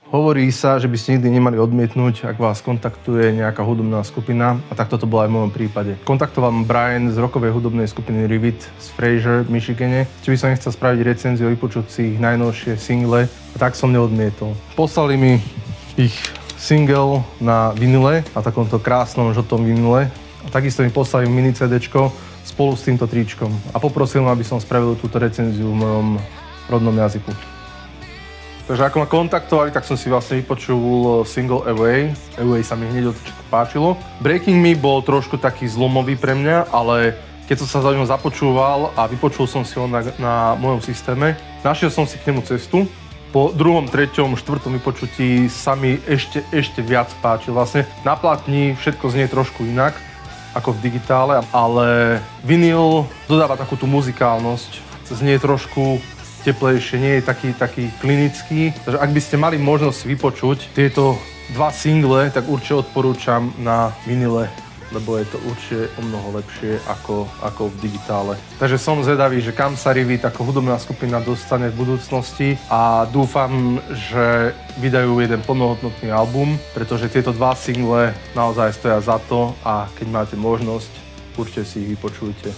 Hovorí sa, že by ste nikdy nemali odmietnúť, ak vás kontaktuje nejaká hudobná skupina, a takto to bolo aj v mojom prípade. Kontaktoval ma Brian z rockovej hudobnej skupiny Rivet z Fraser v Michigane, či by som nechcel spraviť recenziu, vypočuť si ich najnovšie single, a tak som neodmietol. Poslali mi ich single na vinile, na takomto krásnom žltom vinile, a takisto mi poslali mini CDčko spolu s týmto tričkom a poprosil ma, aby som spravil túto recenziu v mojom rodnom jazyku. Takže ako ma kontaktovali, tak som si vlastne vypočul single Away. Away sa mi hneď od začiatku páčilo. Breaking Me bol trošku taký zlomový pre mňa, ale keď som sa za ňou započúval a vypočul som si ho na mojom systéme, našiel som si k nemu cestu. Po druhom, treťom, štvrtom vypočutí sa mi ešte viac páčil. Vlastne na platni všetko znie trošku inak ako v digitále, ale vinyl dodáva takú tú muzikálnosť. Znie trošku teplejšie, nie je taký klinický. Takže ak by ste mali možnosť vypočuť tieto dva single, tak určite odporúčam na vinile, lebo je to určite o mnoho lepšie ako v digitále. Takže som zvedavý, že kam sa Rivet ako hudobná skupina dostane v budúcnosti a dúfam, že vydajú jeden plnohodnotný album, pretože tieto dva single naozaj stoja za to a keď máte možnosť, určite si ich vypočujte.